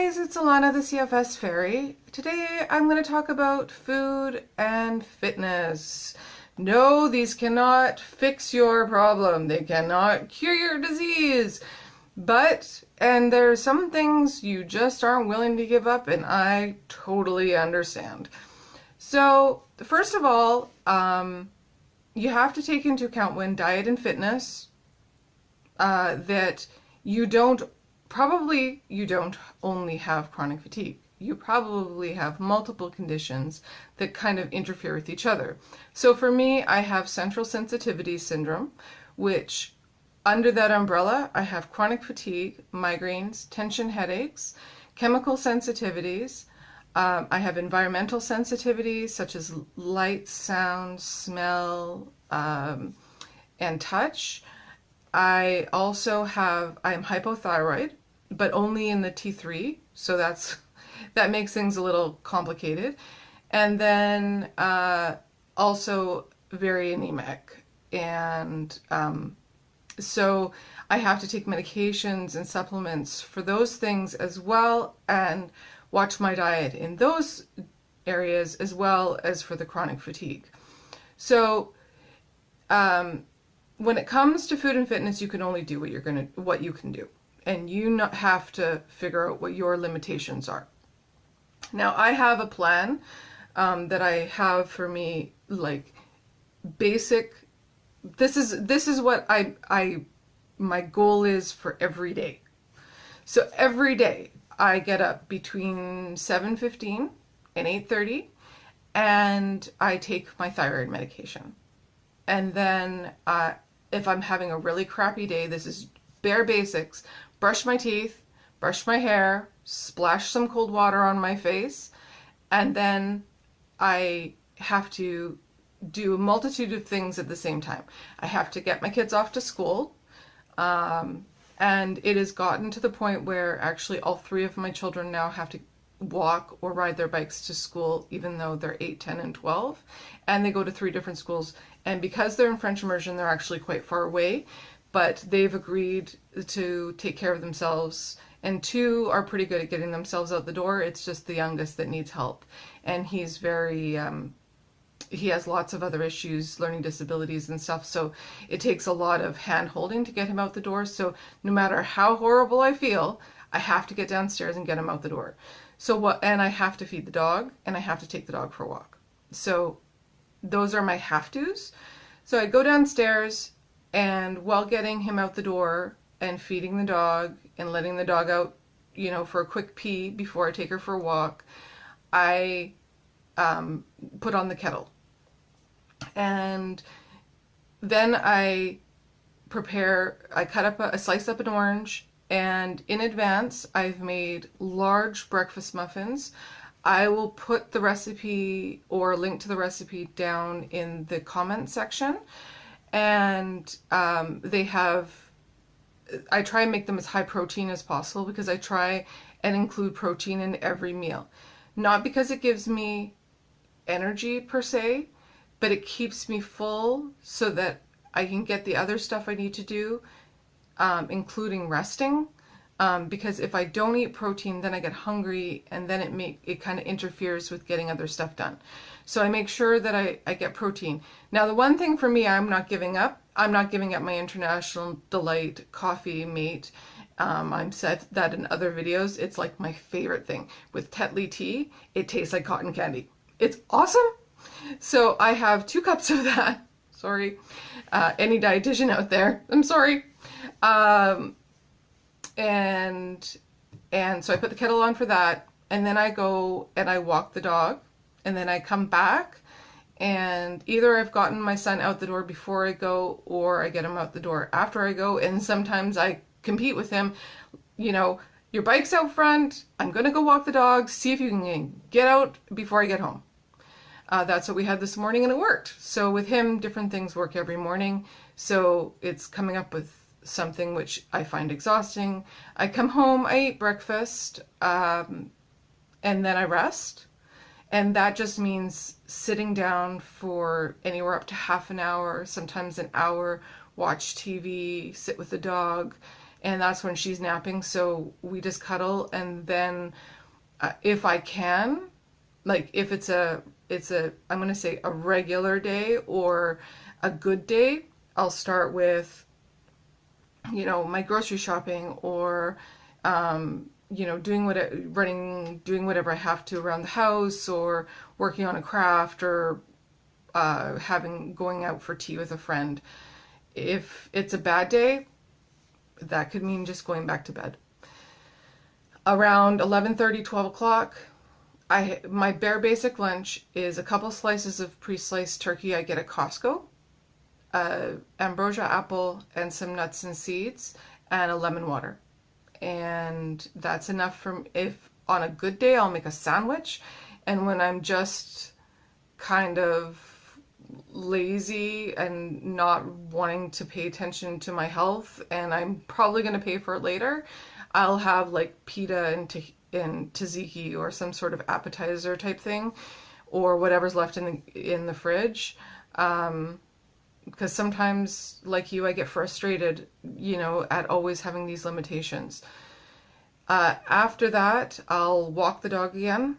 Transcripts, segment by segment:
guys, it's Alana, the CFS Fairy. Today I'm going to talk about food and fitness. No, these cannot fix your problem. They cannot cure your disease. And there's some things you just aren't willing to give up, and I totally understand. So, first of all, you have to take into account when diet and fitness that you don't only have chronic fatigue. You probably have multiple conditions that kind of interfere with each other. So for me, I have central sensitivity syndrome, which under that umbrella, I have chronic fatigue, migraines, tension headaches, chemical sensitivities. I have environmental sensitivities such as light, sound, smell, and touch. I am hypothyroid, but only in the T3, so that makes things a little complicated. And then also very anemic, and so I have to take medications and supplements for those things as well, and watch my diet in those areas as well as for the chronic fatigue. So when it comes to food and fitness, you can only do what you can do, and you not have to figure out what your limitations are. Now, I have a plan that I have for me, like basic. This is what my goal is for every day. So every day I get up between 7:15 and 8:30, and I take my thyroid medication. And then if I'm having a really crappy day, this is bare basics: brush my teeth, brush my hair, splash some cold water on my face, and then I have to do a multitude of things at the same time. I have to get my kids off to school, and it has gotten to the point where actually all three of my children now have to walk or ride their bikes to school, even though they're 8, 10, and 12, and they go to 3 different schools. And because they're in French immersion, they're actually quite far away, but they've agreed to take care of themselves, and 2 are pretty good at getting themselves out the door. It's just the youngest that needs help, and he's very he has lots of other issues, learning disabilities and stuff, so it takes a lot of hand holding to get him out the door. So no matter how horrible I feel, I have to get downstairs and get him out the door. And I have to feed the dog, and I have to take the dog for a walk. So those are my have-tos. So I go downstairs, and while getting him out the door and feeding the dog and letting the dog out, for a quick pee before I take her for a walk, I put on the kettle. And then I slice up an orange, and in advance I've made large breakfast muffins. I will put the recipe or link to the recipe down in the comment section. And I try and make them as high protein as possible, because I try and include protein in every meal. Not because it gives me energy per se, but it keeps me full so that I can get the other stuff I need to do, including resting. Because if I don't eat protein, then I get hungry, and then it kind of interferes with getting other stuff done. So I make sure that I get protein. Now, the one thing for me, I'm not giving up my International Delight coffee mate. I've said that in other videos. It's like my favorite thing. With Tetley tea, it tastes like cotton candy. It's awesome. So I have 2 cups of that. Sorry, any dietitian out there, I'm sorry. And so I put the kettle on for that, and then I go and I walk the dog, and then I come back, and either I've gotten my son out the door before I go, or I get him out the door after I go. And sometimes I compete with him. Your bike's out front, I'm gonna go walk the dog, see if you can get out before I get home. That's what we had this morning, and it worked. So with him, different things work every morning. So it's coming up with something which I find exhausting. I come home, I eat breakfast, and then I rest. And that just means sitting down for anywhere up to half an hour, sometimes an hour, watch TV, sit with the dog, and that's when she's napping. So we just cuddle, and then if I can, like if it's a I'm gonna say a regular day or a good day, I'll start with, you know, my grocery shopping, or you know, doing whatever I have to around the house, or working on a craft, or going out for tea with a friend. If it's a bad day, that could mean just going back to bed. Around 11:30, 12 o'clock, my bare basic lunch is a couple slices of pre-sliced turkey I get at Costco, ambrosia apple, and some nuts and seeds, and a lemon water. And that's enough for, if on a good day I'll make a sandwich, and when I'm just kind of lazy and not wanting to pay attention to my health, and I'm probably going to pay for it later, I'll have like pita and tzatziki, or some sort of appetizer type thing, or whatever's left in the fridge. Because sometimes, like you, I get frustrated, you know, at always having these limitations. After that, I'll walk the dog again.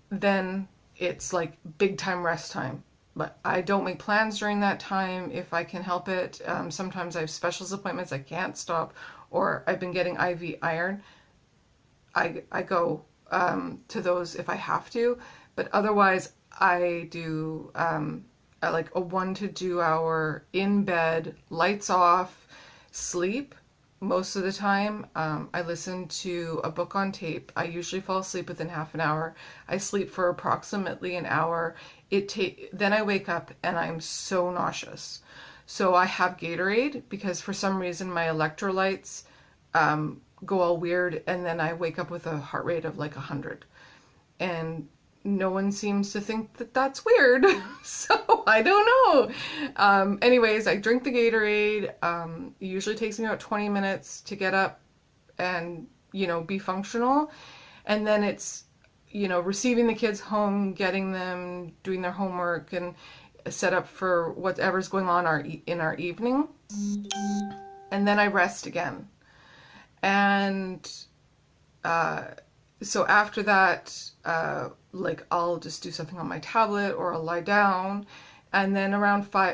Then it's like big time rest time. But I don't make plans during that time if I can help it. Sometimes I have specialist appointments I can't stop, or I've been getting IV iron. I go to those if I have to, but otherwise I do like a 1 to 2 hour in bed, lights off, sleep. Most of the time, I listen to a book on tape. I usually fall asleep within half an hour. I sleep for approximately an hour. Then I wake up and I'm so nauseous. So I have Gatorade, because for some reason my electrolytes go all weird, and then I wake up with a heart rate of like 100. And no one seems to think that that's weird. So I don't know. Anyways, I drink the Gatorade. It usually takes me about 20 minutes to get up and, you know, be functional. And then it's, you know, receiving the kids home, getting them, doing their homework, and set up for whatever's going on in our evening. And then I rest again. And so after that, like I'll just do something on my tablet, or I'll lie down, and then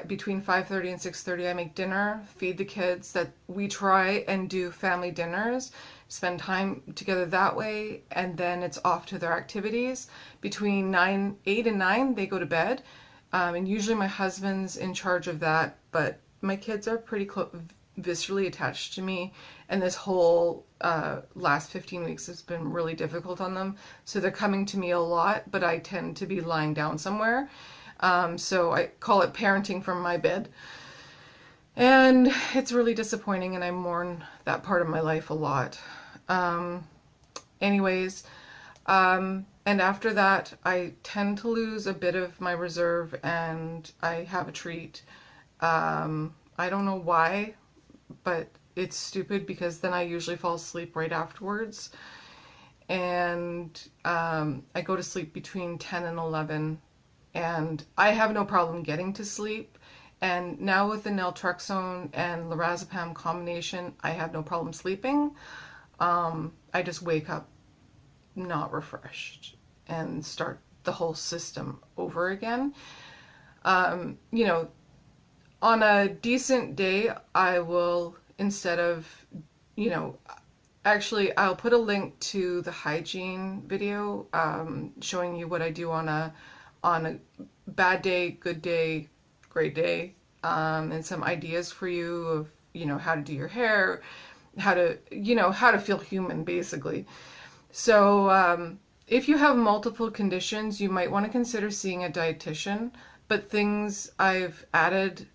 between 5:30 and 6:30 I make dinner, feed the kids. That we try and do family dinners, spend time together that way, and then it's off to their activities. Between 8 and 9 they go to bed, and usually my husband's in charge of that, but my kids are pretty viscerally attached to me, and this whole last 15 weeks has been really difficult on them, so they're coming to me a lot, but I tend to be lying down somewhere. So I call it parenting from my bed, and it's really disappointing, and I mourn that part of my life a lot. Anyways, and after that I tend to lose a bit of my reserve, and I have a treat. I don't know why, but it's stupid, because then I usually fall asleep right afterwards, and I go to sleep between 10 and 11, and I have no problem getting to sleep. And now with the naltrexone and lorazepam combination, I have no problem sleeping. I just wake up not refreshed and start the whole system over again. You know, on a decent day, I will, instead of, you know, actually I'll put a link to the hygiene video showing you what I do on a bad day, good day, great day, and some ideas for you of, you know, how to do your hair, how to feel human, basically. So if you have multiple conditions, you might want to consider seeing a dietitian. But things I've added,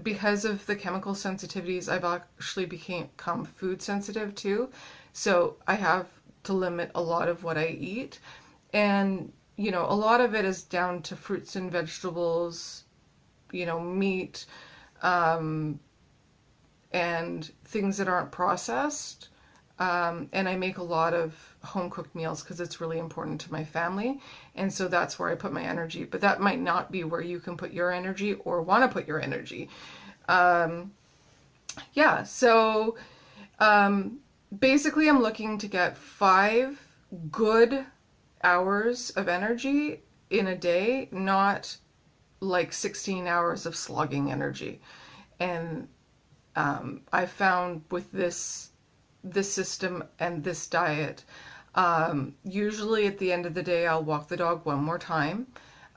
because of the chemical sensitivities, I've actually become food sensitive too. So I have to limit a lot of what I eat. And, you know, a lot of it is down to fruits and vegetables, you know, meat, and things that aren't processed. And I make a lot of home cooked meals because it's really important to my family. And so that's where I put my energy. But that might not be where you can put your energy or want to put your energy. yeah, so basically I'm looking to get 5 good hours of energy in a day, not like 16 hours of slogging energy. And I found with this system and this diet, usually at the end of the day, I'll walk the dog one more time.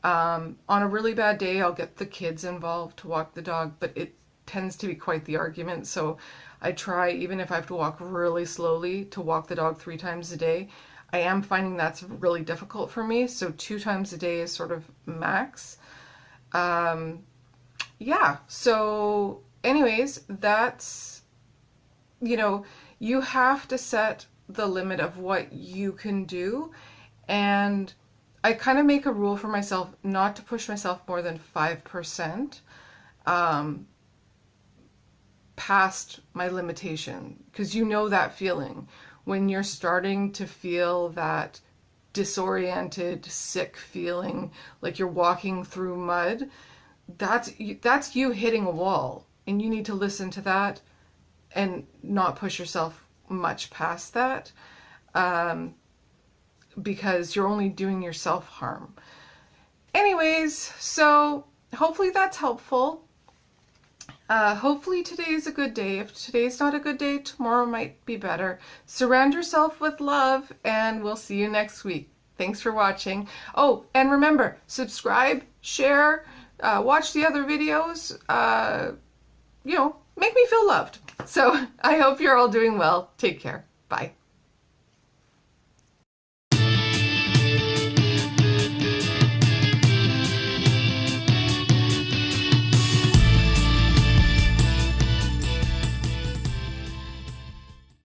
On a really bad day, I'll get the kids involved to walk the dog, but it tends to be quite the argument. So I try, even if I have to walk really slowly, to walk the dog 3 times a day. I am finding that's really difficult for me, so 2 times a day is sort of max. Yeah, so anyways, that's, you know, you have to set the limit of what you can do. And I kind of make a rule for myself not to push myself more than 5% past my limitation. Because you know that feeling when you're starting to feel that disoriented, sick feeling, like you're walking through mud. That's you hitting a wall, and you need to listen to that and not push yourself much past that, because you're only doing yourself harm. Anyways, so hopefully that's helpful. Hopefully today's a good day. If today's not a good day, tomorrow might be better. Surround yourself with love, and we'll see you next week. Thanks for watching. Oh, and remember, subscribe, share, watch the other videos, make me feel loved. So I hope you're all doing well. Take care. Bye.